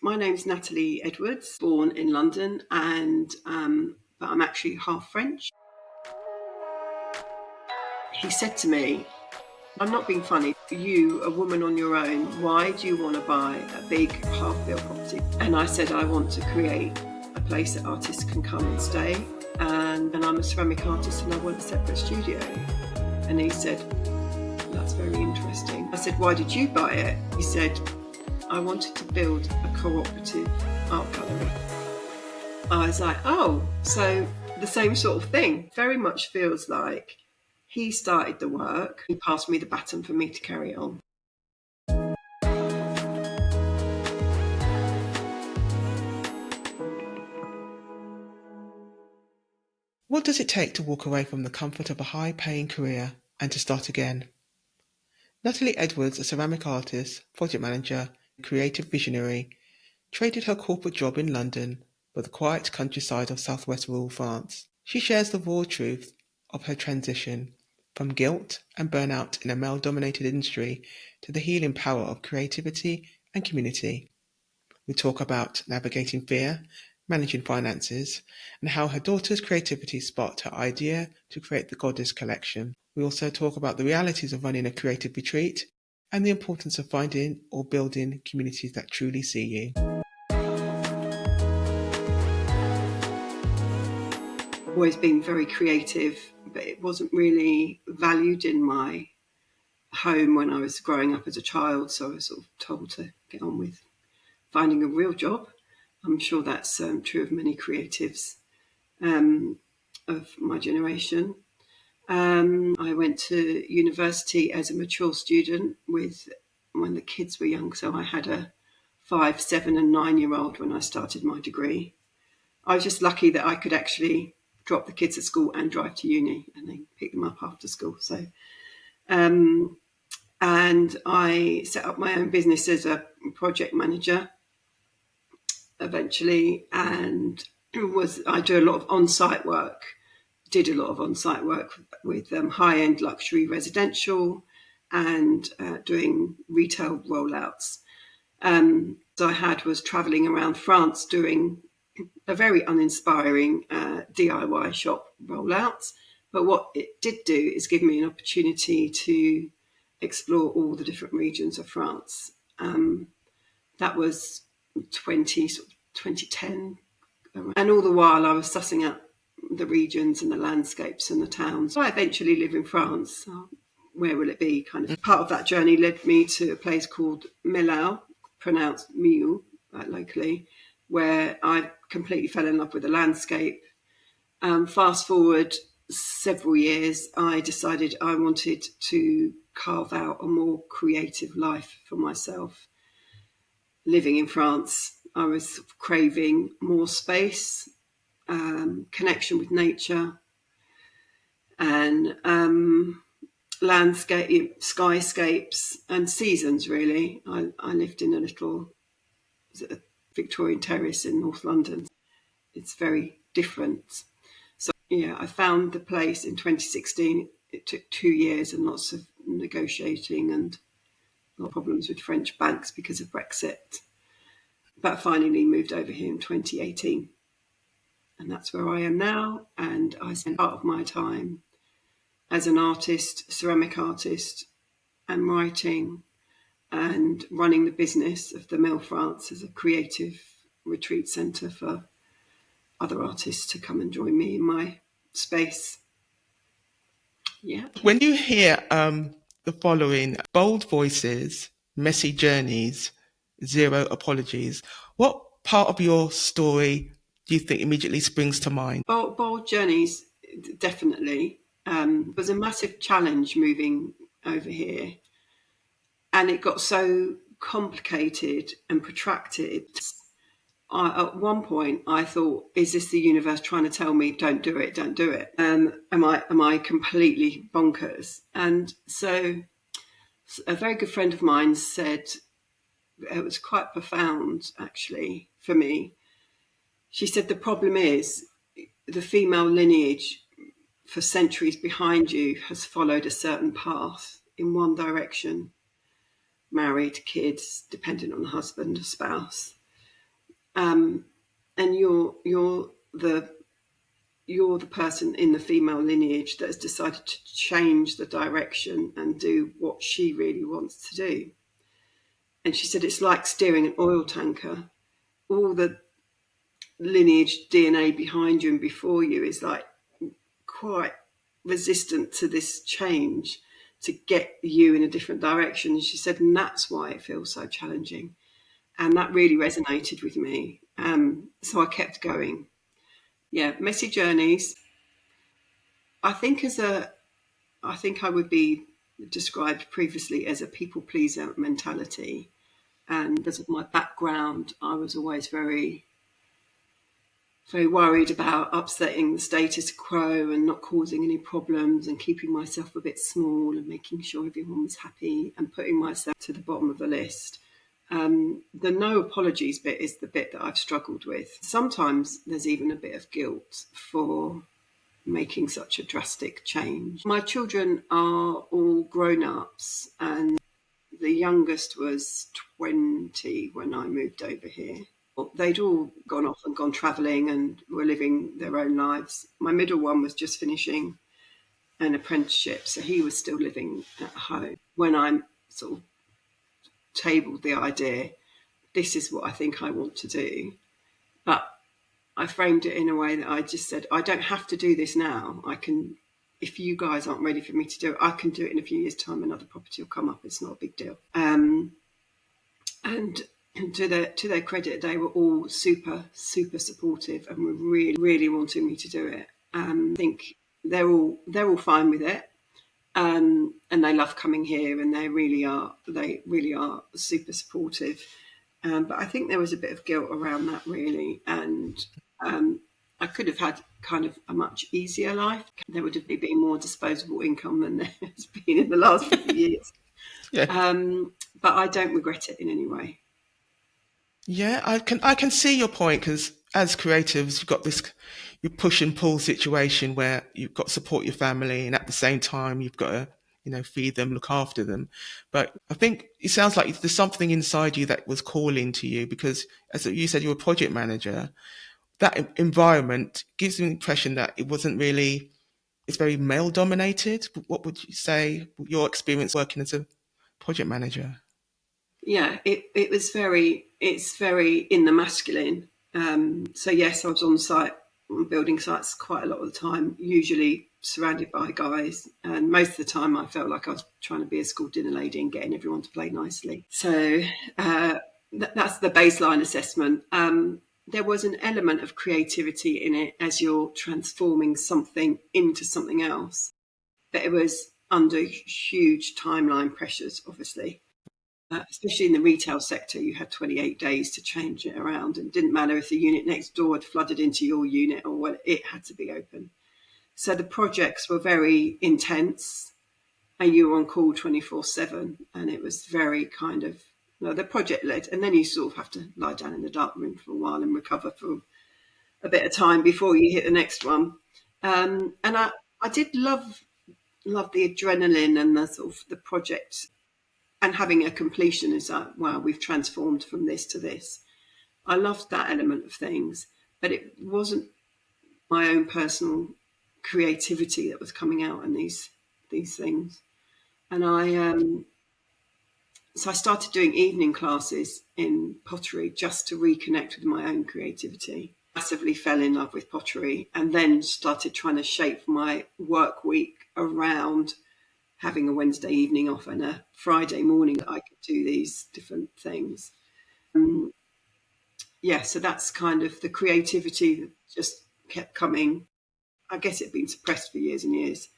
My name's Nathalie Edwards, born in London, and but I'm actually half French. He said to me, I'm not being funny, you, a woman on your own, why do you want to buy a big half-built property? And I said, I want to create a place that artists can come and stay, and I'm a ceramic artist and I want a separate studio. And he said, that's very interesting. I said, why did you buy it? He said, I wanted to build a cooperative art gallery. I was like, oh, so the same sort of thing. Very much feels like he started the work. He passed me the baton for me to carry it on. What does it take to walk away from the comfort of a high-paying career and to start again? Nathalie Edwards, a ceramic artist, project manager, creative visionary, traded her corporate job in London for the quiet countryside of southwest rural France. She shares the raw truth of her transition from guilt and burnout in a male-dominated industry to the healing power of creativity and community. We talk about navigating fear, managing finances, and how her daughter's creativity sparked her idea to create the Goddess collection. We also talk about the realities of running a creative retreat and the importance of finding or building communities that truly see you. Always been very creative, but it wasn't really valued in my home when I was growing up as a child, so I was sort of told to get on with finding a real job. I'm sure that's true of many creatives of my generation. I went to university as a mature student when the kids were young, so I had a 5, 7 and 9-year-old when I started my degree. I was just lucky that I could actually drop the kids at school and drive to uni and then pick them up after school. So, and I set up my own business as a project manager eventually, and I do a lot of on-site work. Did a lot of on-site work with high-end luxury residential and doing retail rollouts. So I was travelling around France doing a very uninspiring DIY shop rollouts. But what it did do is give me an opportunity to explore all the different regions of France. That was 2010. And all the while I was sussing out the regions and the landscapes and the towns. So I eventually live in France. Where will it be? Kind of part of that journey led me to a place called Millau, pronounced Miu, locally, where I completely fell in love with the landscape. Fast forward several years, I decided I wanted to carve out a more creative life for myself. Living in France, I was craving more space, connection with nature, and landscape, skyscapes, and seasons, really. I lived in a little Victorian terrace in North London. It's very different. So, yeah, I found the place in 2016. It took 2 years and lots of negotiating and a lot of problems with French banks because of Brexit. But finally moved over here in 2018. And that's where I am now. And I spend part of my time as an artist, ceramic artist, and writing and running the business of the Mill France as a creative retreat centre for other artists to come and join me in my space. Yeah. When you hear the following: bold voices, messy journeys, zero apologies, what part of your story do you think immediately springs to mind? Bold journeys, definitely. It was a massive challenge moving over here, and it got so complicated and protracted. At one point, I thought, "Is this the universe trying to tell me, don't do it, don't do it? Am I completely bonkers?" And so, a very good friend of mine said, it was quite profound, actually, for me. She said, "The problem is the female lineage for centuries behind you has followed a certain path in one direction, married, kids, dependent on a husband, a spouse. And you're the person in the female lineage that has decided to change the direction and do what she really wants to do. And she said it's like steering an oil tanker. All the lineage DNA behind you and before you is like quite resistant to this change to get you in a different direction. And she said, and that's why it feels so challenging. And that really resonated with me. So I kept going. Yeah, messy journeys. I think I think I would be described previously as a people pleaser mentality. And because of my background, I was always very worried about upsetting the status quo and not causing any problems and keeping myself a bit small and making sure everyone was happy and putting myself to the bottom of the list. The no apologies bit is the bit that I've struggled with. Sometimes there's even a bit of guilt for making such a drastic change. My children are all grown-ups, and the youngest was 20 when I moved over here. They'd all gone off and gone travelling and were living their own lives. My middle one was just finishing an apprenticeship, so he was still living at home. When I sort of tabled the idea, this is what I think I want to do, but I framed it in a way that I just said, I don't have to do this now. I can, if you guys aren't ready for me to do it, I can do it in a few years' time. Another property will come up. It's not a big deal. And to their credit, they were all super supportive and were really wanting me to do it. I think they're all fine with it, and they love coming here, and they really are super supportive. But I think there was a bit of guilt around that, really, and I could have had kind of a much easier life. There would have been more disposable income than there has been in the last few years. Yeah. But I don't regret it in any way. Yeah, I can see your point, because as creatives, you've got this you push and pull situation where you've got to support your family, and at the same time you've got to feed them, look after them. But I think it sounds like there's something inside you that was calling to you, because as you said, you're a project manager. That environment gives me the impression that it wasn't really. It's very male dominated. What would you say your experience working as a project manager? Yeah, it's very in the masculine. So yes, I was on site, on building sites quite a lot of the time, usually surrounded by guys, and most of the time I felt like I was trying to be a school dinner lady and getting everyone to play nicely. So that's the baseline assessment. There was an element of creativity in it as you're transforming something into something else, but it was under huge timeline pressures, obviously. Especially in the retail sector, you had 28 days to change it around, and it didn't matter if the unit next door had flooded into your unit or what, it had to be open. So the projects were very intense, and you were on call 24/7, and it was very kind of, the project led, and then you sort of have to lie down in the dark room for a while and recover for a bit of time before you hit the next one. And I did love the adrenaline and the sort of the project, and having a completion is like, wow, we've transformed from this to this. I loved that element of things, but it wasn't my own personal creativity that was coming out in these things. And so I started doing evening classes in pottery just to reconnect with my own creativity. Massively fell in love with pottery, and then started trying to shape my work week around having a Wednesday evening off and a Friday morning that I could do these different things. Yeah, so that's kind of the creativity that just kept coming. I guess it'd been suppressed for years and years.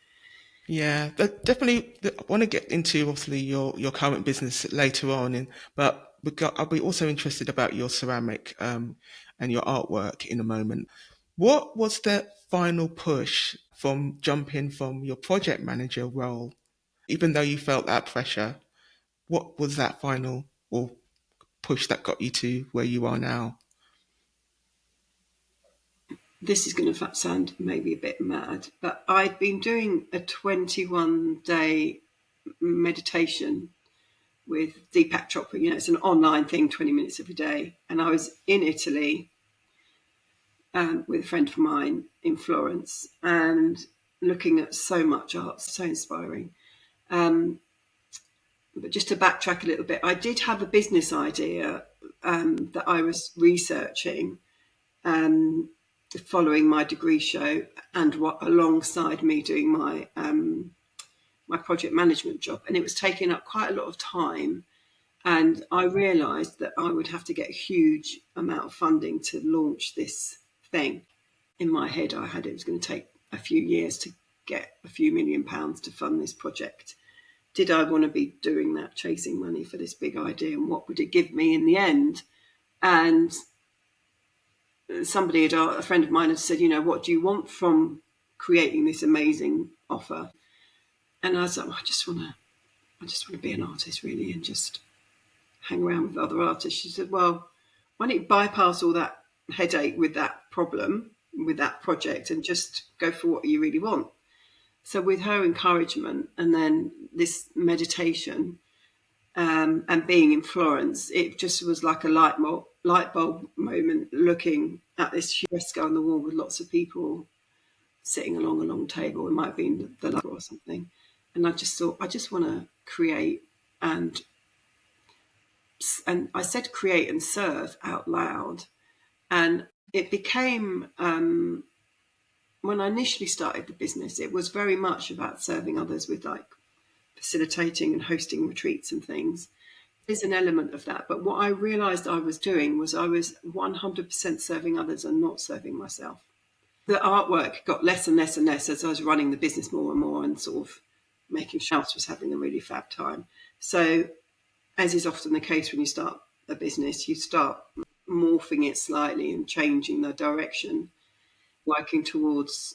Yeah, definitely. I want to get into obviously your current business later on, but I'll be also interested about your ceramic and your artwork in a moment. What was the final push from jumping from your project manager role, even though you felt that pressure? What was that final or push that got you to where you are now? This is going to sound maybe a bit mad, but I'd been doing a 21-day meditation with Deepak Chopra. You know, it's an online thing, 20 minutes every day. And I was in Italy with a friend of mine in Florence and looking at so much art, so inspiring. But just to backtrack a little bit, I did have a business idea that I was researching following my degree show and alongside me doing my my project management job, and it was taking up quite a lot of time. And I realised that I would have to get a huge amount of funding to launch this thing. In my head, I had it was going to take a few years to get a few £1 million to fund this project. Did I want to be doing that, chasing money for this big idea, and what would it give me in the end? And somebody a friend of mine had said, you know, what do you want from creating this amazing offer? And I was like, well, I just want to be an artist, really, and just hang around with other artists. She said, well, why don't you bypass all that headache with that problem, with that project, and just go for what you really want? So with her encouragement and then this meditation and being in Florence, it just was like a light bulb moment, looking at this fresco on the wall with lots of people sitting along a long table. It might have been the Louvre or something. And I just thought, I just want to create, and I said create and serve out loud. And it became, when I initially started the business, it was very much about serving others with like facilitating and hosting retreats and things. There's an element of that. But what I realised I was doing was I was 100% serving others and not serving myself. The artwork got less and less and less as I was running the business more and more and sort of making sure I was having a really fab time. So, as is often the case when you start a business, you start morphing it slightly and changing the direction, working towards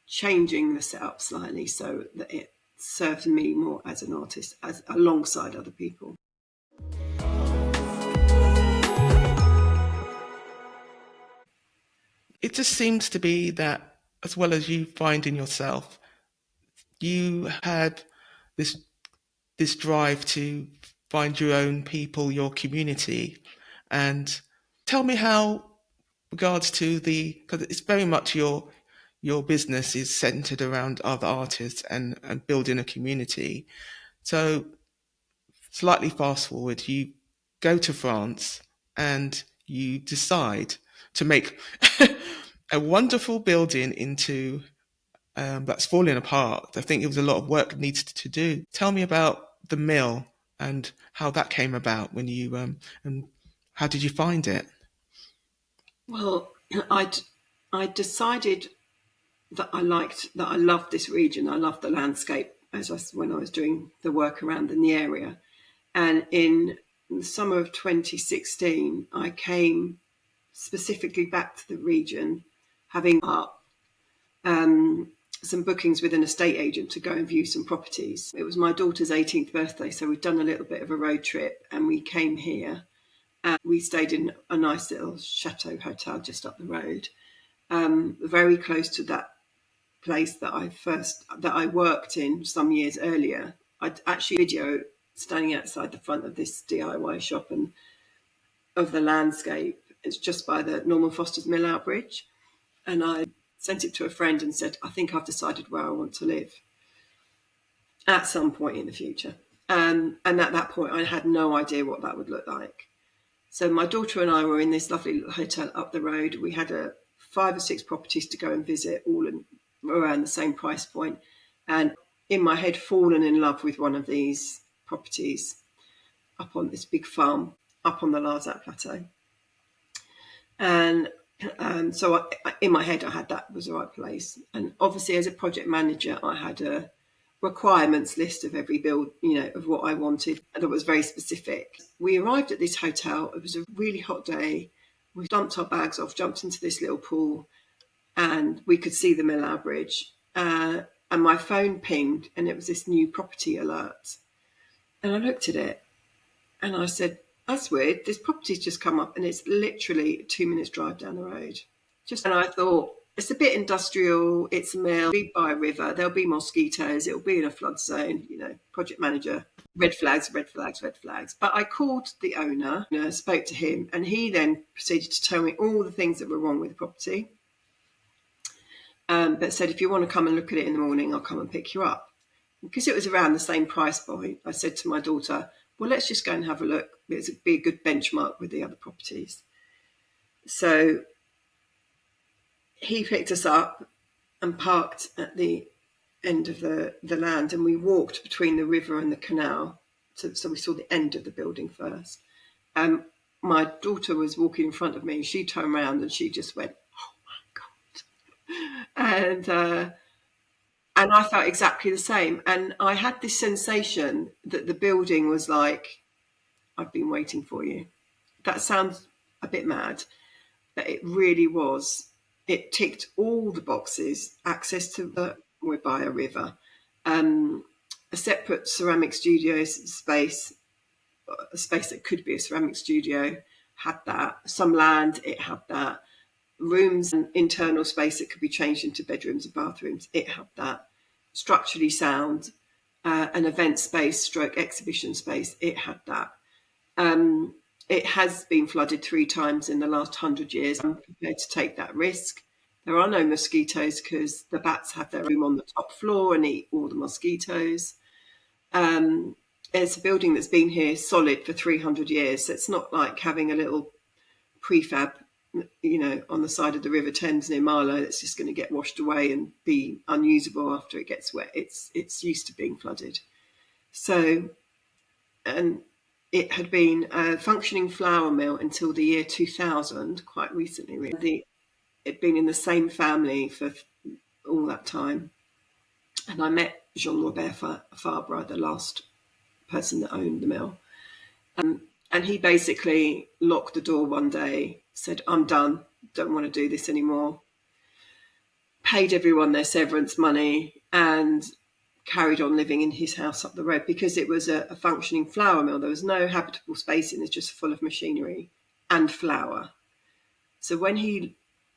changing the setup slightly so that it serves me more as an artist, as alongside other people. It just seems to be that, as well as you find in yourself, you had this drive to find your own people, your community. And tell me how, regards to because it's very much your business is centered around other artists and building a community. So slightly fast forward, you go to France and you decide to make a wonderful building into that's falling apart. I think it was a lot of work needed to do. Tell me about the mill and how that came about when you and how did you find it? Well, I decided that I loved this region. I loved the landscape when I was doing the work around in the area. And in the summer of 2016, I came specifically back to the region, having up some bookings with an estate agent to go and view some properties. It was my daughter's 18th birthday, so we'd done a little bit of a road trip and we came here and we stayed in a nice little chateau hotel just up the road, very close to that place that I worked in some years earlier. I'd actually video standing outside the front of this DIY shop and of the landscape. It's just by the Norman Foster's Mill Out Bridge. And I sent it to a friend and said, I think I've decided where I want to live at some point in the future. And at that point, I had no idea what that would look like. So my daughter and I were in this lovely hotel up the road. We had 5 or 6 properties to go and visit, all around the same price point. And in my head, fallen in love with one of these properties up on this big farm, up on the Larzac Plateau. And so in my head, I had that was the right place. And obviously, as a project manager, I had a requirements list of every build, of what I wanted. And it was very specific. We arrived at this hotel. It was a really hot day. We dumped our bags off, jumped into this little pool, and we could see the Millau Bridge. And my phone pinged, and it was this new property alert. And I looked at it, and I said, that's weird. This property's just come up, and it's literally a 2 minutes drive down the road. And I thought, It's a bit industrial. It's a mill. It'll be by a river. There'll be mosquitoes. It'll be in a flood zone. Project manager. Red flags, red flags, red flags. But I called the owner, spoke to him, and he then proceeded to tell me all the things that were wrong with the property. But said, if you want to come and look at it in the morning, I'll come and pick you up. Because it was around the same price point, I said to my daughter, well, let's just go and have a look. It'd be a good benchmark with the other properties. So he picked us up and parked at the end of the land, and we walked between the river and the canal. So we saw the end of the building first. My daughter was walking in front of me. She turned around and she just went, oh my God. And I felt exactly the same. And I had this sensation that the building was like, I've been waiting for you. That sounds a bit mad, but it really was. It ticked all the boxes: access to we're by a river, a separate ceramic studio space, a space that could be a ceramic studio, had that. Some land, it had that. Rooms and internal space that could be changed into bedrooms and bathrooms, it had that. Structurally sound, an event space stroke exhibition space, it had that. It has been flooded 3 times in the last 100 years. I'm prepared to take that risk. There are no mosquitoes because the bats have their room on the top floor and eat all the mosquitoes. It's a building that's been here solid for 300 years. So it's not like having a little prefab, on the side of the River Thames near Marlow that's just going to get washed away and be unusable after it gets wet. It's used to being flooded. So, and it had been a functioning flour mill until the year 2000, quite recently. Really. It'd been in the same family for all that time. And I met Jean-Robert Fabre, the last person that owned the mill. And he basically locked the door one day, said, I'm done, don't want to do this anymore. Paid everyone their severance money and carried on living in his house up the road because it was a functioning flour mill. There was no habitable space in it, just full of machinery and flour. So when he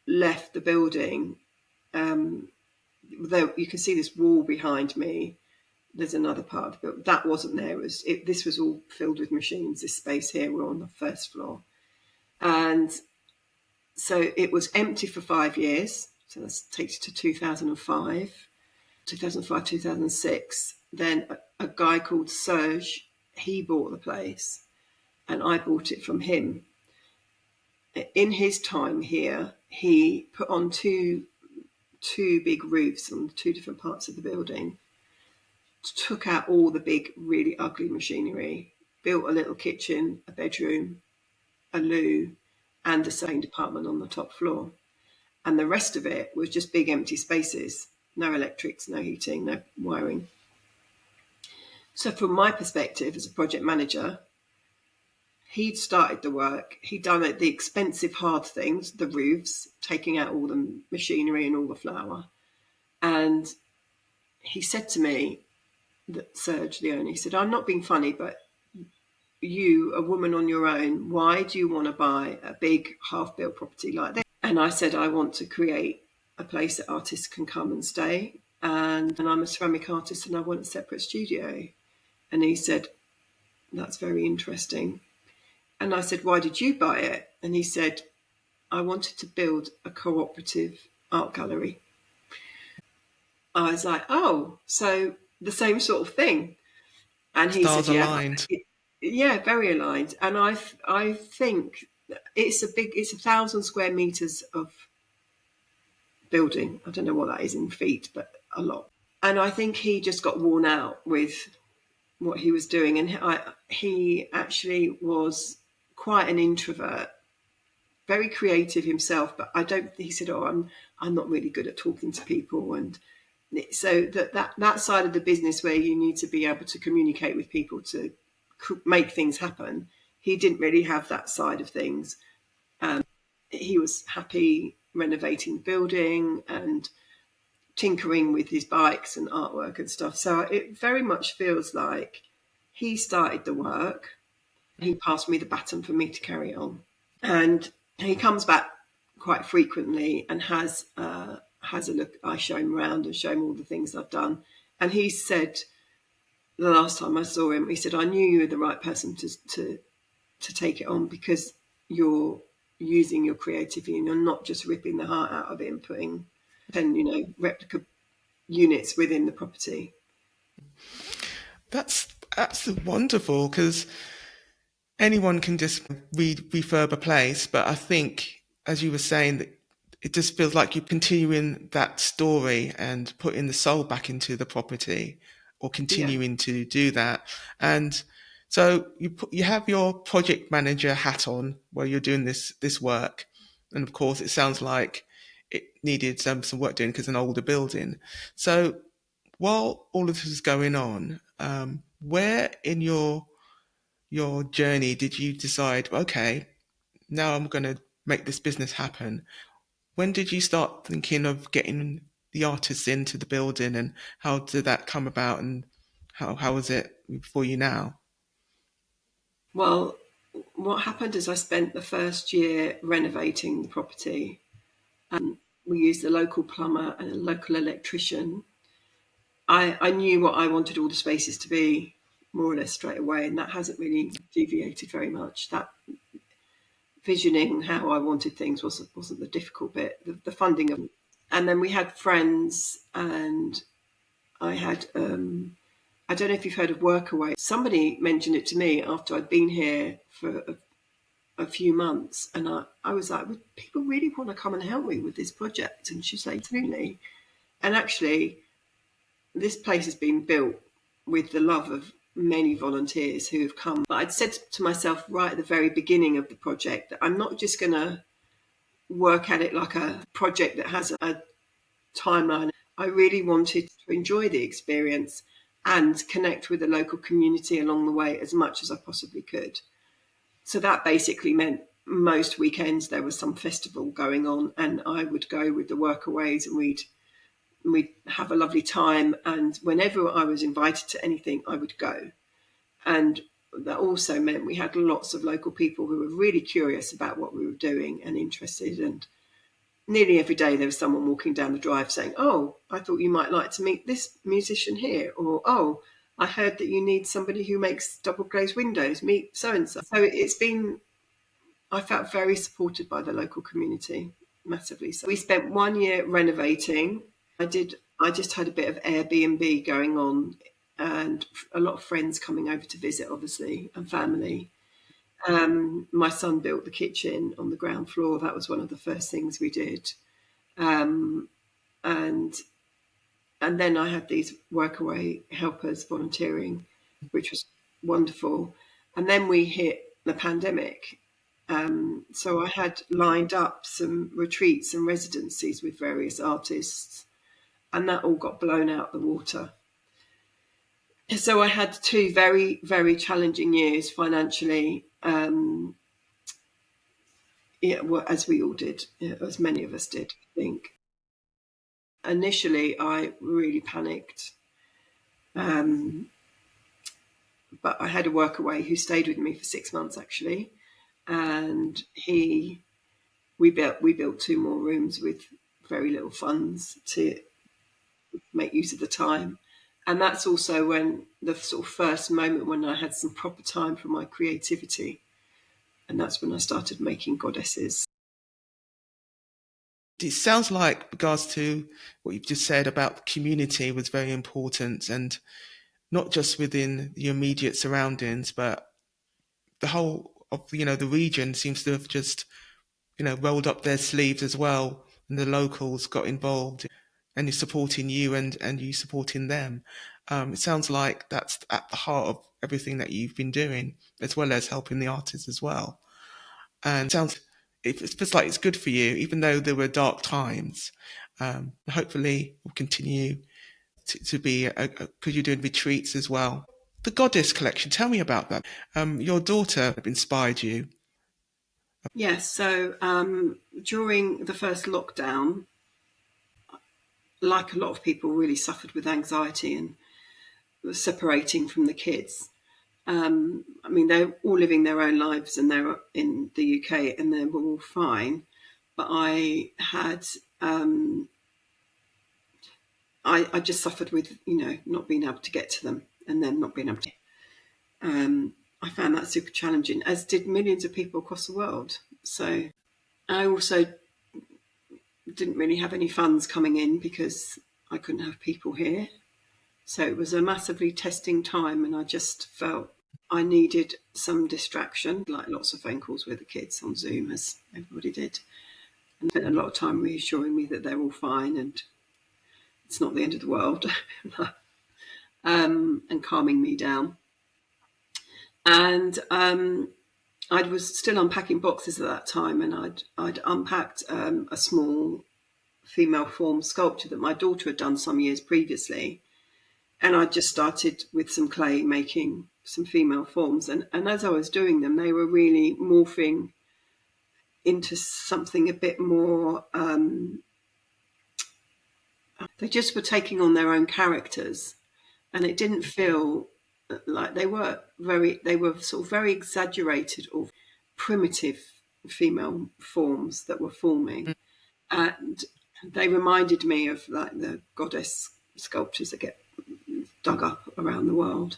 left the building, you can see this wall behind me. There's another part of the building. That wasn't there. This was all filled with machines. This space here, we're on the first floor. And so it was empty for 5 years. So that takes you to 2005, 2006. Then a guy called Serge, he bought the place and I bought it from him. In his time here, he put on two big roofs on 2 different parts of the building, took out all the big, really ugly machinery, built a little kitchen, a bedroom, a loo, and a sewing department on the top floor. And the rest of it was just big empty spaces, no electrics, no heating, no wiring. So from my perspective as a project manager, he'd started the work, he'd done the expensive hard things, the roofs, taking out all the machinery and all the flour. And he said to me, that Serge, the owner, he said, I'm not being funny, but you, a woman on your own, why do you want to buy a big half-built property like this? And I said, I want to create a place that artists can come and stay. And I'm a ceramic artist and I want a separate studio. And he said, that's very interesting. And I said, why did you buy it? And he said, I wanted to build a cooperative art gallery. I was like, oh, so the same sort of thing. And he Stars said, aligned. Yeah, very aligned. And I think it's 1,000 square meters of building. I don't know what that is in feet, but a lot. And I think he just got worn out with what he was doing. And he actually was quite an introvert, very creative himself, but he said, I'm not really good at talking to people. And so that side of the business where you need to be able to communicate with people to make things happen, he didn't really have that side of things. He was happy renovating the building and tinkering with his bikes and artwork and stuff. So it very much feels like he started the work. He passed me the baton for me to carry on. And he comes back quite frequently and has a look. I show him around and show him all the things I've done. And he said the last time I saw him, he said, "I knew you were the right person to take it on, because you're using your creativity and you're not just ripping the heart out of it and putting 10, replica units within the property." That's wonderful, because anyone can just refurb a place, but I think, as you were saying, that it just feels like you're continuing that story and putting the soul back into the property, or Yeah. continuing to do that. And so you have your project manager hat on while you're doing this work, and of course, it sounds like it needed some work doing because it's an older building. So while all of this is going on, where in your journey did you decide, okay, now I'm going to make this business happen? When did you start thinking of getting the artists into the building, and how did that come about, and how was it for you now? Well, what happened is I spent the first year renovating the property. We used a local plumber and a local electrician. I knew what I wanted all the spaces to be, more or less straight away, and that hasn't really deviated very much. That visioning how I wanted things wasn't the difficult bit. The funding of, and then we had friends, and I had I don't know if you've heard of Workaway. Somebody mentioned it to me after I'd been here for a few months, and I was like, would people really want to come and help me with this project? And she's like, absolutely. And actually, this place has been built with the love of many volunteers who have come. But I'd said to myself right at the very beginning of the project that I'm not just going to work at it like a project that has a timeline. I really wanted to enjoy the experience and connect with the local community along the way as much as I possibly could. So that basically meant most weekends there was some festival going on, and I would go with the workaways, and we'd have a lovely time. And whenever I was invited to anything, I would go. And that also meant we had lots of local people who were really curious about what we were doing and interested. And nearly every day there was someone walking down the drive saying, "Oh, I thought you might like to meet this musician here," or, "Oh, I heard that you need somebody who makes double glazed windows, meet so and so." So I felt very supported by the local community, massively. So we spent 1 year renovating. I just had a bit of Airbnb going on, and a lot of friends coming over to visit, obviously, and family. My son built the kitchen on the ground floor. That was one of the first things we did. Um, and and then I had these workaway helpers volunteering, which was wonderful. And then we hit the pandemic. So I had lined up some retreats and residencies with various artists, and that all got blown out the water. So I had 2 very, very challenging years financially. Yeah, well, as we all did, yeah, as many of us did, I think. Initially, I really panicked, um, but I had a workaway who stayed with me for 6 months actually, and we built 2 more rooms with very little funds to make use of the time. And that's also when the sort of first moment when I had some proper time for my creativity. And that's when I started making goddesses. It sounds like, regards to what you've just said about community, was very important, and not just within the immediate surroundings, but the whole of the region seems to have just rolled up their sleeves as well, and the locals got involved, and is supporting you, and you supporting them. It sounds like that's at the heart of everything that you've been doing, as well as helping the artists as well. And it feels like it's good for you, even though there were dark times. Hopefully, will continue to be, because you're doing retreats as well. The Goddess collection, tell me about that. Your daughter inspired you. Yes, so during the first lockdown, like a lot of people, really suffered with anxiety and separating from the kids. I mean, they're all living their own lives, and they're in the UK, and they were all fine. but I had I just suffered with, not being able to get to them, and then not being able to. I found that super challenging, as did millions of people across the world. So I also didn't really have any funds coming in because I couldn't have people here. So it was a massively testing time, and I just felt I needed some distraction, like lots of phone calls with the kids on Zoom, as everybody did, and spent a lot of time reassuring me that they're all fine and it's not the end of the world, and calming me down. And I was still unpacking boxes at that time, and I'd unpacked a small female form sculpture that my daughter had done some years previously. And I just started with some clay making some female forms. And as I was doing them, they were really morphing into something a bit more, they just were taking on their own characters. And it didn't feel like they were sort of very exaggerated or primitive female forms that were forming. And they reminded me of like the goddess sculptures that get dug up around the world.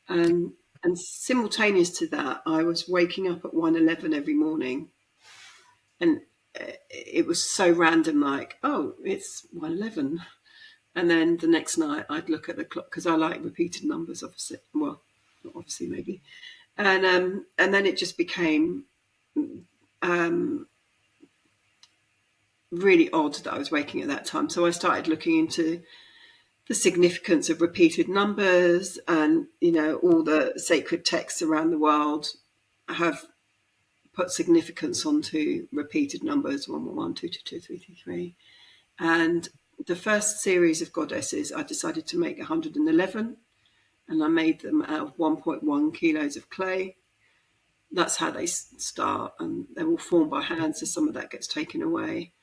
And simultaneous to that, I was waking up at 1:11 every morning, and it was so random, like, oh, it's 1:11. And then the next night I'd look at the clock, because I like repeated numbers, obviously. Well, not obviously, maybe. And then it just became really odd that I was waking at that time. So I started looking into the significance of repeated numbers, and all the sacred texts around the world have put significance onto repeated numbers: 111, 222, 333. And the first series of goddesses, I decided to make 111, and I made them out of 1.1 kilos of clay. That's how they start, and they're all formed by hand, so some of that gets taken away.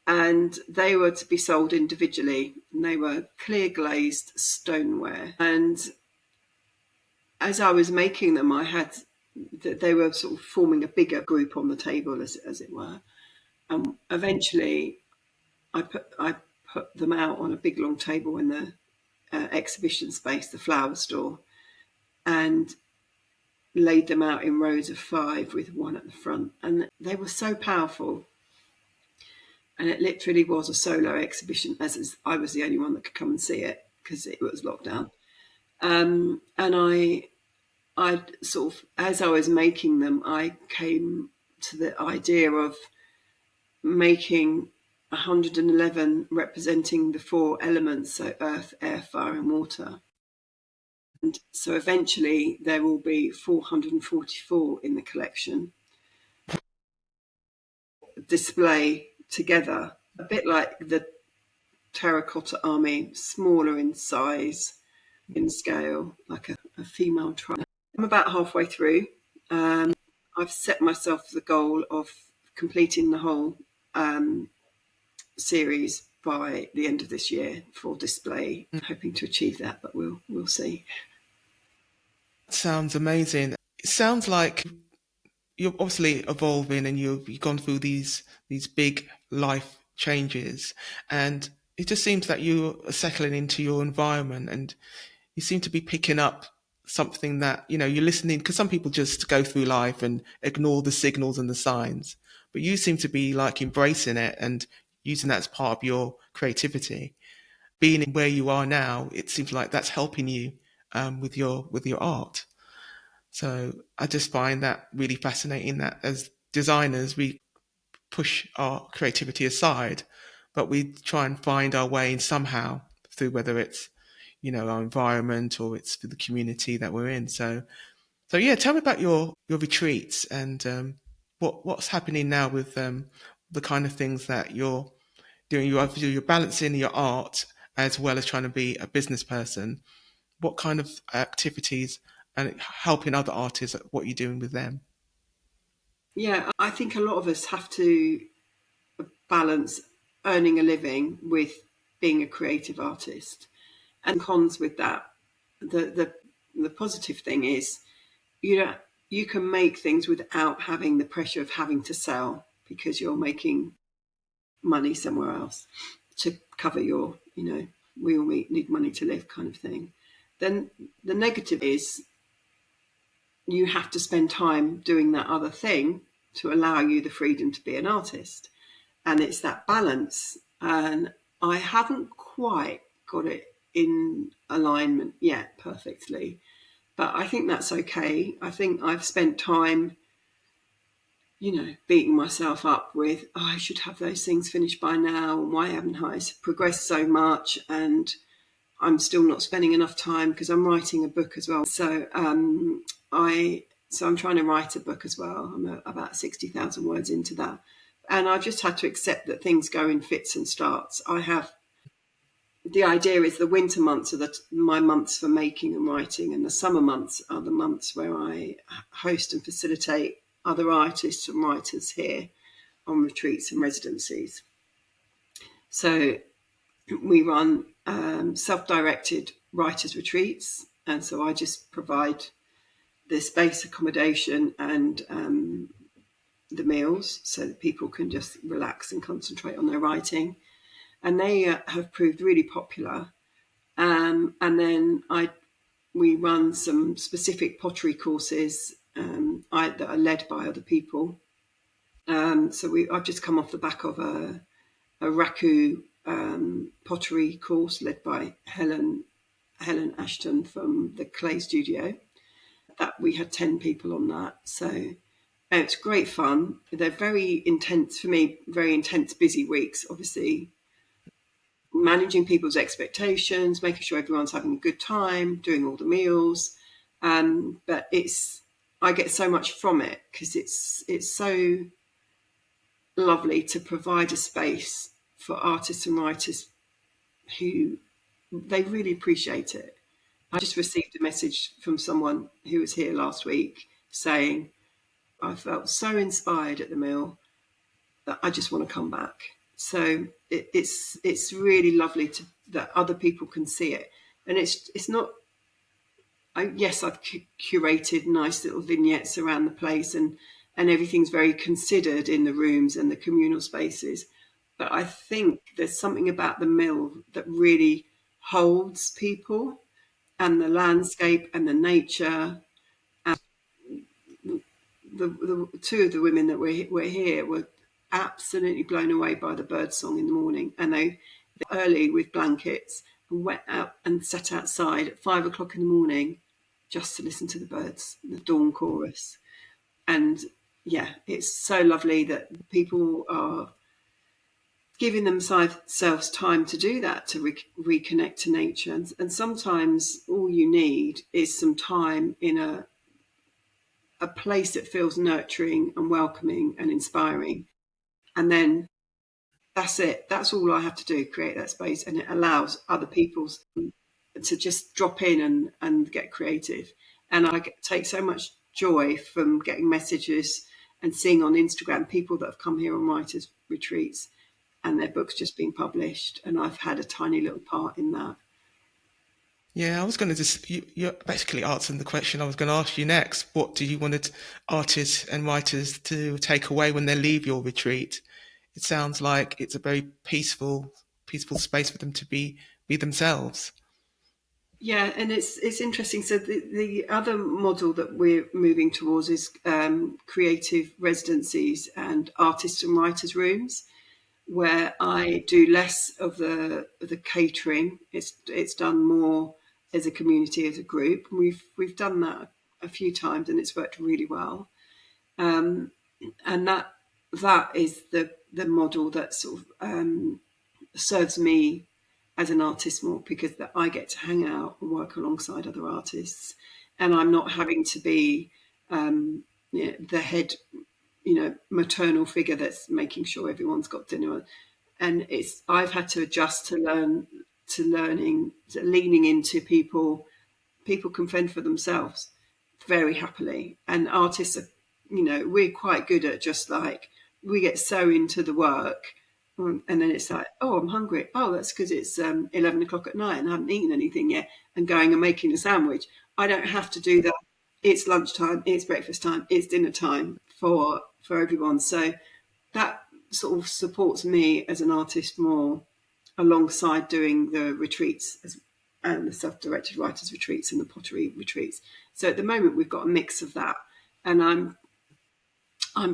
And they were to be sold individually, and they were clear glazed stoneware. And as I was making them, they were sort of forming a bigger group on the table, as it were. And eventually I put them out on a big long table in the exhibition space, the flower store, and laid them out in rows of 5 with one at the front. And they were so powerful. And it literally was a solo exhibition, as I was the only one that could come and see it because it was locked down. And I sort of, as I was making them, I came to the idea of making 111 representing the 4 elements, so earth, air, fire, and water. And so eventually there will be 444 in the collection, display together, a bit like the terracotta army, smaller in size, in scale, like a female tribe. I'm about halfway through. I've set myself the goal of completing the whole series by the end of this year for display. Hoping to achieve that, but we'll see. Sounds amazing. It sounds like you're obviously evolving, and you've gone through these big life changes, and it just seems that you are settling into your environment, and you seem to be picking up something that you're listening, because some people just go through life and ignore the signals and the signs, but you seem to be like embracing it and using that as part of your creativity. Being where you are now, it seems like that's helping you with your art. So I just find that really fascinating, that as designers, we push our creativity aside, but we try and find our way in somehow through, whether it's, our environment or it's through the community that we're in. So yeah, tell me about your retreats, and what's happening now with the kind of things that you're doing. You're balancing your art as well as trying to be a business person. What kind of activities, and helping other artists, what you're doing with them? Yeah, I think a lot of us have to balance earning a living with being a creative artist. And cons with that, the positive thing is, you can make things without having the pressure of having to sell, because you're making money somewhere else to cover your, we all need money to live kind of thing. Then the negative is you have to spend time doing that other thing to allow you the freedom to be an artist. And it's that balance. And I haven't quite got it in alignment yet perfectly, but I think that's okay. I think I've spent time, beating myself up with, I should have those things finished by now. And why haven't I progressed so much? And I'm still not spending enough time because I'm writing a book as well. So I'm trying to write a book as well. I'm about 60,000 words into that. And I've just had to accept that things go in fits and starts. The idea is the winter months are my months for making and writing, and the summer months are the months where I host and facilitate other artists and writers here on retreats and residencies. So we run self-directed writers' retreats, and so I just provide the space, accommodation, and the meals so that people can just relax and concentrate on their writing. And they have proved really popular. And then we run some specific pottery courses that are led by other people. So I've just come off the back of a raku pottery course led by Helen Ashton from the Clay Studio. That we had 10 people on that. So it's great fun. They're very intense for me, very intense, busy weeks, obviously. Managing people's expectations, making sure everyone's having a good time, doing all the meals. But I get so much from it because it's so lovely to provide a space for artists and writers who they really appreciate it. I just received a message from someone who was here last week saying, I felt so inspired at the mill that I just want to come back. So it's really lovely that other people can see it. And it's not, yes, I've curated nice little vignettes around the place and everything's very considered in the rooms and the communal spaces. But I think there's something about the mill that really holds people, and the landscape and the nature. And the two of the women that were here were absolutely blown away by the bird song in the morning, and they early with blankets and went out and sat outside at 5 o'clock in the morning just to listen to the birds, the dawn chorus. And yeah, it's so lovely that people are giving themselves time to do that, to reconnect to nature. And sometimes all you need is some time in a place that feels nurturing and welcoming and inspiring. And then that's it. That's all I have to do, create that space. And it allows other people to just drop in and get creative. And I take so much joy from getting messages and seeing on Instagram people that have come here on writers' retreats and their books just being published. And I've had a tiny little part in that. Yeah, I was going to you're basically answering the question I was going to ask you next. What do you want artists and writers to take away when they leave your retreat? It sounds like it's a very peaceful space for them to be themselves. Yeah, and it's interesting. So the other model that we're moving towards is creative residencies and artists and writers rooms, where I do less of the catering. It's done more as a community, as a group. We've done that a few times, and it's worked really well. And that is the model that sort of serves me as an artist more, because that I get to hang out and work alongside other artists, and I'm not having to be the head, maternal figure that's making sure everyone's got dinner. And I've had to adjust to learning, to leaning into people. People can fend for themselves very happily, and artists are, we're quite good at just like, we get so into the work. And then it's like, oh, I'm hungry. Oh, that's because it's 11 o'clock at night and I haven't eaten anything yet, and going and making a sandwich. I don't have to do that. It's lunchtime, it's breakfast time, it's dinner time for everyone. So that sort of supports me as an artist more, alongside doing the retreats and the self-directed writers retreats and the pottery retreats. So at the moment we've got a mix of that, and I'm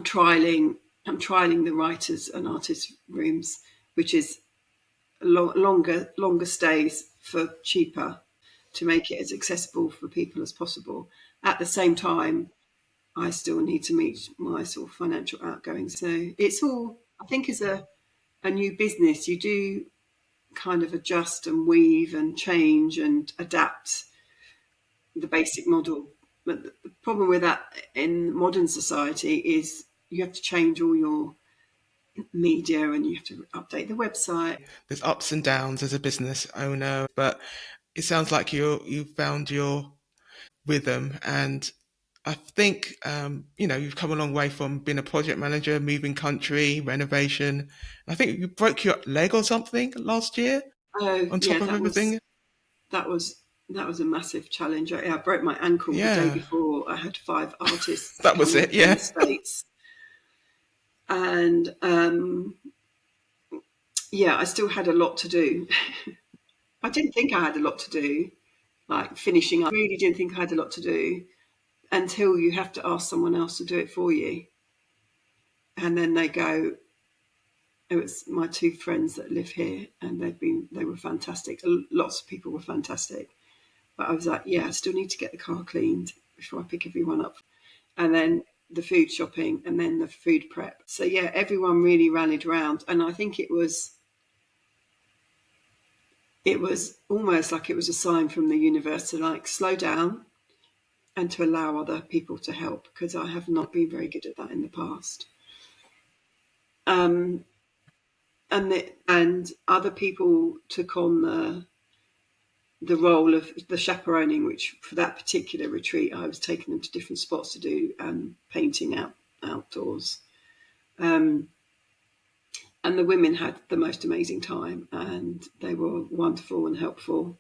trialing the writers and artists rooms, which is longer stays for cheaper, to make it as accessible for people as possible. At the same time, I still need to meet my sort of financial outgoings. So it's all, I think, as a new business, you do kind of adjust and weave and change and adapt the basic model. But the problem with that in modern society is you have to change all your media and you have to update the website. There's ups and downs as a business owner, but it sounds like you've found your rhythm, and I think you've come a long way from being a project manager, moving country, renovation. I think you broke your leg or something last year Oh on yeah, top of everything. that was that was a massive challenge. I broke my ankle the day Yeah, before. I had 5 artists that was coming it. from the Yeah, States, and yeah, I still had a lot to do. I didn't think I had a lot to do, like finishing up. I really didn't think I had a lot to do until you have to ask someone else to do it for you. And then they go, it was my 2 friends that live here, and they were fantastic. Lots of people were fantastic. But I was like, yeah, I still need to get the car cleaned before I pick everyone up. And then the food shopping and then the food prep. So yeah, everyone really rallied around. And I think it was almost like it was a sign from the universe to like slow down and to allow other people to help, because I have not been very good at that in the past. Um, and other people took on the role of the chaperoning, which for that particular retreat, I was taking them to different spots to do painting outdoors. Um, and the women had the most amazing time, and they were wonderful and helpful.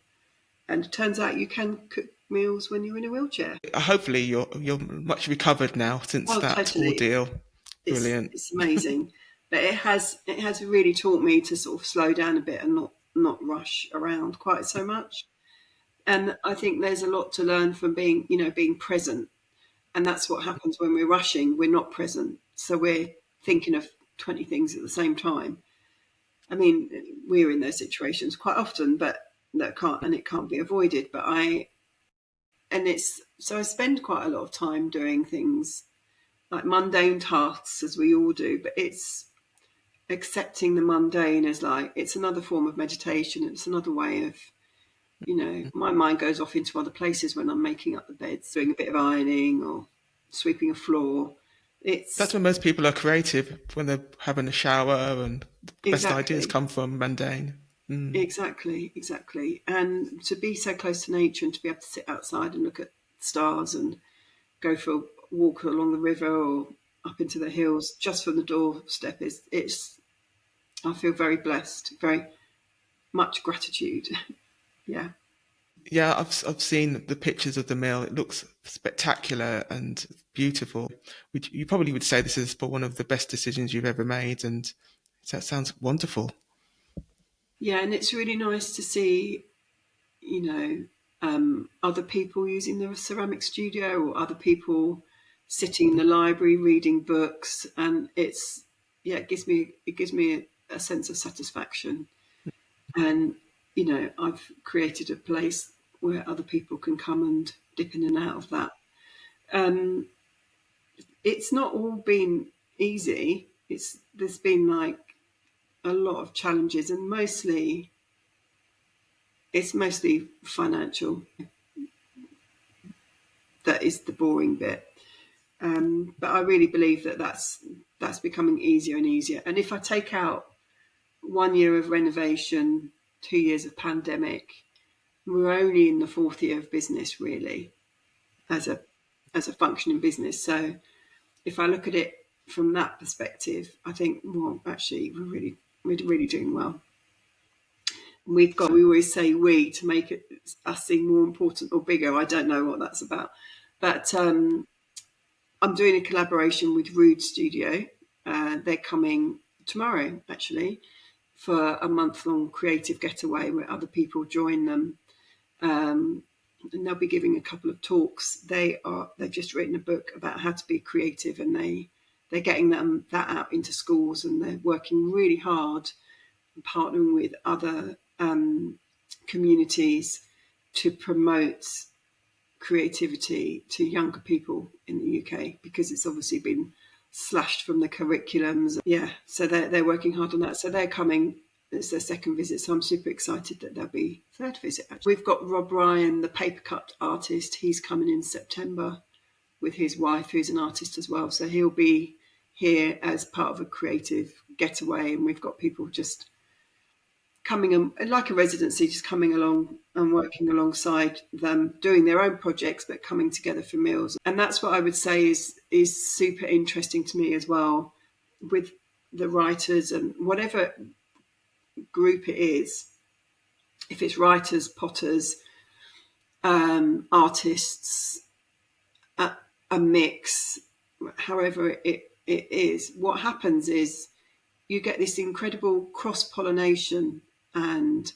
And it turns out you can cook meals when you're in a wheelchair. hopefully you're much recovered now since Oh, that totally. ordeal. It's Brilliant. it's amazing, but it has really taught me to sort of slow down a bit and not rush around quite so much. And I think there's a lot to learn from being present. And that's what happens when we're rushing. We're not present, so we're thinking of 20 things at the same time. I mean, we're in those situations quite often, but it can't be avoided. So I spend quite a lot of time doing things like mundane tasks, as we all do, but it's accepting the mundane as like it's another form of meditation. It's another way of, my mind goes off into other places when I'm making up the beds, doing a bit of ironing or sweeping a floor. That's It's when most people are creative, when they're having a shower, and the best ideas exactly, come from mundane. exactly. And to be so close to nature and to be able to sit outside and look at stars and go for a walk along the river or up into the hills just from the doorstep it's I feel very blessed, very much gratitude. Yeah. Yeah, I've seen the pictures of the mill. It looks spectacular and beautiful. You probably would say this is one of the best decisions you've ever made, and that sounds wonderful. Yeah, and it's really nice to see, you know, other people using the ceramic studio or other people sitting in the library reading books, and it gives me a sense of satisfaction. And I've created a place where other people can come and dip in and out of that. Um, it's not all been easy. There's been like a lot of challenges, and it's mostly financial. That is the boring bit. But I really believe that's becoming easier and easier. And if I take out 1 year of renovation, 2 years of pandemic, we're only in the 4th year of business, really, as a functioning business. So if I look at it from that perspective, I think, well, actually, we're really doing well. We always say we to make us seem more important or bigger. I don't know what that's about, but I'm doing a collaboration with Rude Studio. They're coming tomorrow, actually, for a month-long creative getaway where other people join them. And they'll be giving a couple of talks. They've just written a book about how to be creative, and they're getting that out into schools, and they're working really hard and partnering with other communities to promote creativity to younger people in the UK, because it's obviously been slashed from the curriculums. Yeah, so they're working hard on that. So they're coming. It's their second visit, so I'm super excited that there'll be third visit. Actually, we've got Rob Ryan, the paper cut artist. He's coming in September with his wife, who's an artist as well. So he'll be here as part of a creative getaway, and we've got people just coming like a residency, just coming along and working alongside them, doing their own projects, but coming together for meals. And that's what I would say is super interesting to me as well, with the writers and whatever group it is. If it's writers, potters, artists, a mix, however it is, what happens is you get this incredible cross-pollination, and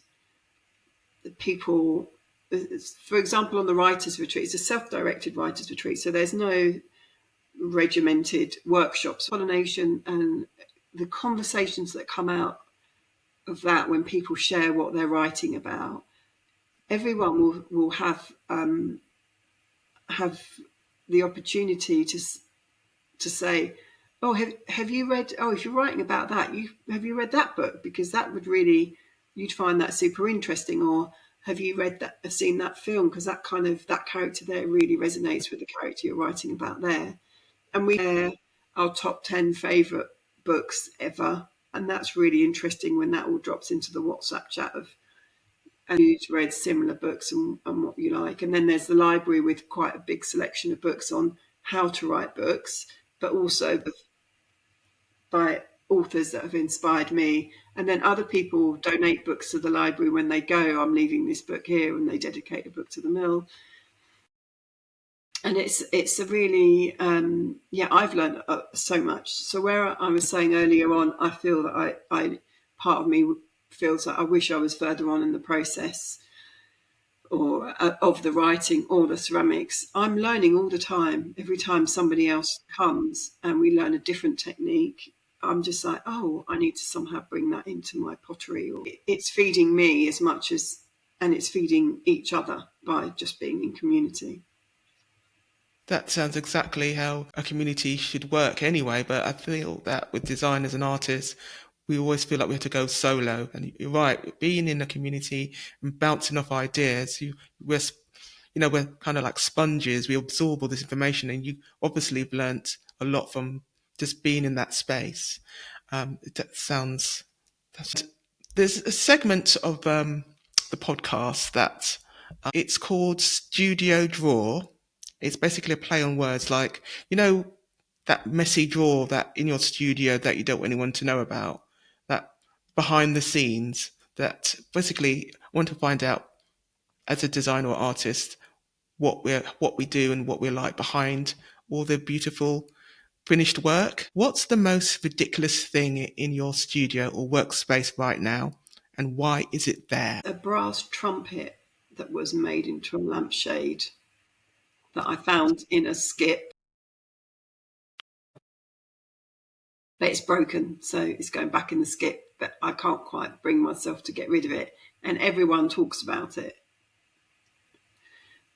the people, for example, on the writers' retreat, it's a self-directed writers' retreat, so there's no regimented workshops. Pollination and the conversations that come out of that when people share what they're writing about, everyone will have the opportunity to say, oh, have you read, oh, if you're writing about that, have you read that book? Because that would really, you'd find that super interesting. Or have you seen that film? Because that character there really resonates with the character you're writing about there. And we share our top 10 favourite books ever. And that's really interesting when that all drops into the WhatsApp chat of, and who's read similar books and what you like. And then there's the library with quite a big selection of books on how to write books, but also by authors that have inspired me. And then other people donate books to the library when they go, I'm leaving this book here, and they dedicate a book to the mill. And it's a really, I've learned so much. So where I was saying earlier on, I feel that I part of me feels like I wish I was further on in the process, or of the writing or the ceramics. I'm learning all the time. Every time somebody else comes and we learn a different technique, I'm just like, oh, I need to somehow bring that into my pottery. Or it's feeding me as much as, and it's feeding each other by just being in community. That sounds exactly how a community should work anyway, but I feel that with designers and artists, we always feel like we have to go solo. And you're right, being in a community and bouncing off ideas, we're kind of like sponges. We absorb all this information, and you obviously have learnt a lot from just being in that space. There's a segment of the podcast that it's called Studio Drawer. It's basically a play on words, like, that messy drawer that in your studio that you don't want anyone to know about, that behind the scenes, that basically I want to find out as a designer or artist what we do and what we're like behind all the beautiful finished work. What's the most ridiculous thing in your studio or workspace right now, and why is it there? A brass trumpet that was made into a lampshade that I found in a skip. But it's broken, so it's going back in the skip, but I can't quite bring myself to get rid of it. And everyone talks about it.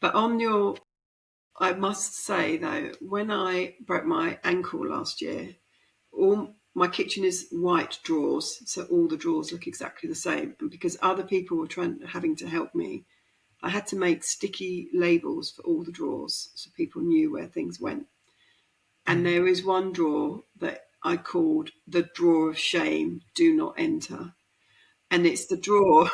But I must say though, when I broke my ankle last year, all my kitchen is white drawers, so all the drawers look exactly the same. And because other people were having to help me, I had to make sticky labels for all the drawers so people knew where things went. And there is one drawer that I called the drawer of shame, do not enter. And it's the drawer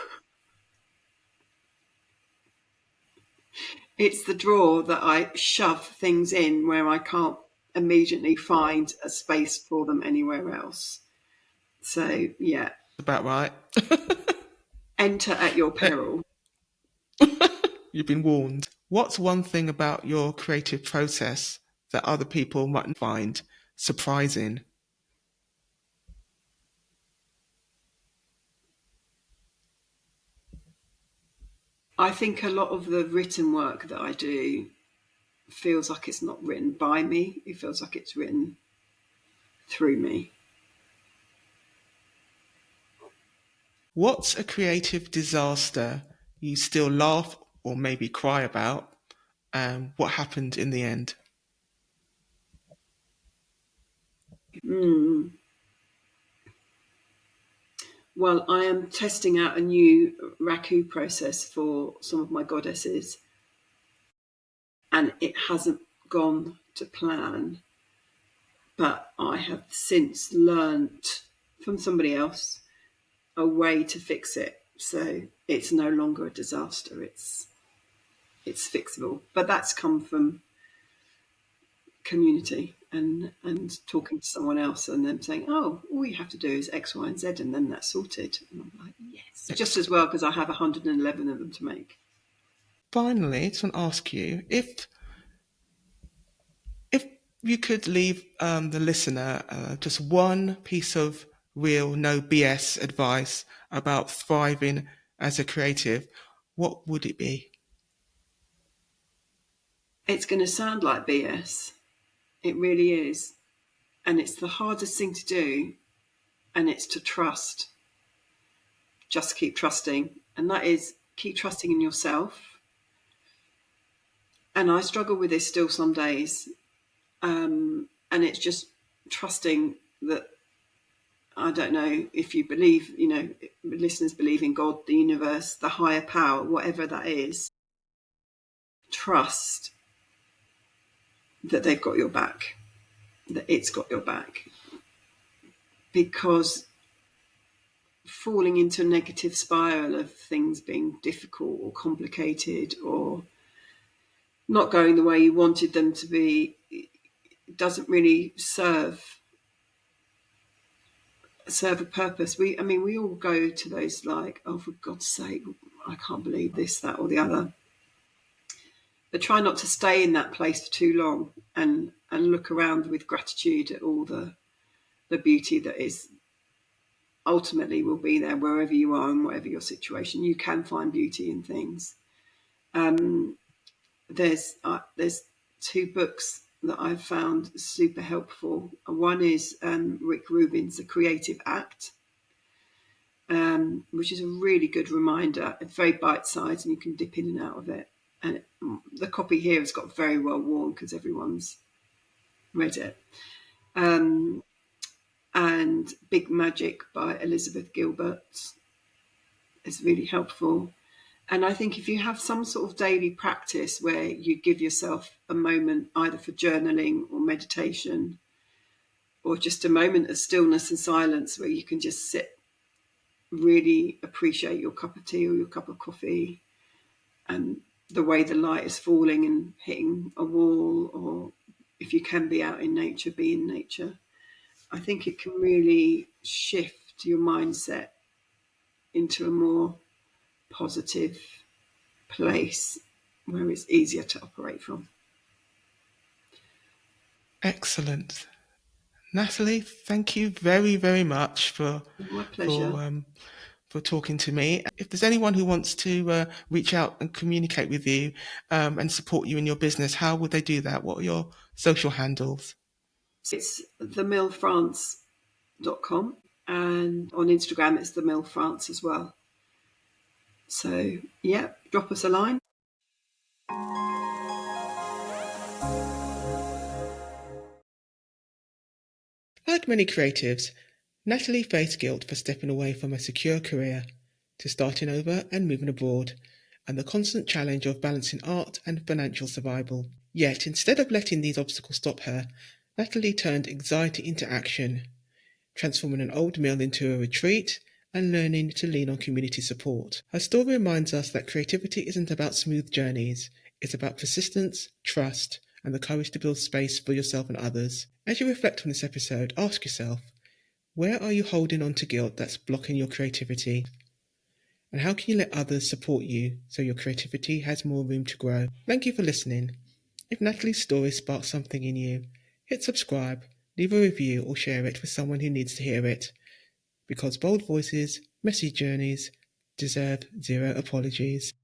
that I shove things in where I can't immediately find a space for them anywhere else. So yeah, About right. enter at your peril. You've been warned. What's one thing about your creative process that other people mightn't find surprising? I think a lot of the written work that I do feels like it's not written by me. It feels like it's written through me. What's a creative disaster you still laugh or maybe cry about? And what happened in the end? Well, I am testing out a new raku process for some of my goddesses, and it hasn't gone to plan. But I have since learnt from somebody else a way to fix it, so it's no longer a disaster. It's fixable. But that's come from community and talking to someone else and them saying, "Oh, all you have to do is X, Y, and Z, and then that's sorted." And I'm like, "Yes," just as well because I have 111 of them to make. Finally, I just want to ask you if you could leave the listener just one piece of real, no BS advice about thriving as a creative, what would it be? It's going to sound like BS. It really is. And it's the hardest thing to do, and it's to trust. Just keep trusting. And that is keep trusting in yourself. And I struggle with this still some days. And it's just trusting that, I don't know if you believe, listeners believe in God, the universe, the higher power, whatever that is. Trust that they've got your back, that it's got your back. Because falling into a negative spiral of things being difficult or complicated or not going the way you wanted them to be doesn't really serve a purpose. We all go to those like, oh, for God's sake, I can't believe this, that, or the other. But try not to stay in that place for too long and look around with gratitude at all the beauty that is ultimately will be there wherever you are and whatever your situation. You can find beauty in things. There's two books that I've found super helpful. One is Rick Rubin's The Creative Act, which is a really good reminder. It's very bite-sized and you can dip in and out of it. And the copy here has got very well worn because everyone's read it. And Big Magic by Elizabeth Gilbert is really helpful. And I think if you have some sort of daily practice where you give yourself a moment either for journaling or meditation or just a moment of stillness and silence where you can just sit, really appreciate your cup of tea or your cup of coffee and the way the light is falling and hitting a wall, or if you can be out in nature, be in nature. I think it can really shift your mindset into a more positive place where it's easier to operate from. Excellent. Nathalie, thank you very, very much for My pleasure. for talking to me. If there's anyone who wants to reach out and communicate with you and support you in your business, how would they do that? What are your social handles? It's themillfrance.com, and on Instagram it's themillfrance as well. So yeah, drop us a line. Like many creatives, Nathalie faced guilt for stepping away from a secure career to starting over and moving abroad, and the constant challenge of balancing art and financial survival. Yet, instead of letting these obstacles stop her, Nathalie turned anxiety into action, transforming an old mill into a retreat and learning to lean on community support. Her story reminds us that creativity isn't about smooth journeys, it's about persistence, trust, and the courage to build space for yourself and others. As you reflect on this episode, ask yourself, where are you holding on to guilt that's blocking your creativity? And how can you let others support you so your creativity has more room to grow? Thank you for listening. If Nathalie's story sparks something in you, hit subscribe, leave a review, or share it with someone who needs to hear it. Because bold voices, messy journeys deserve zero apologies.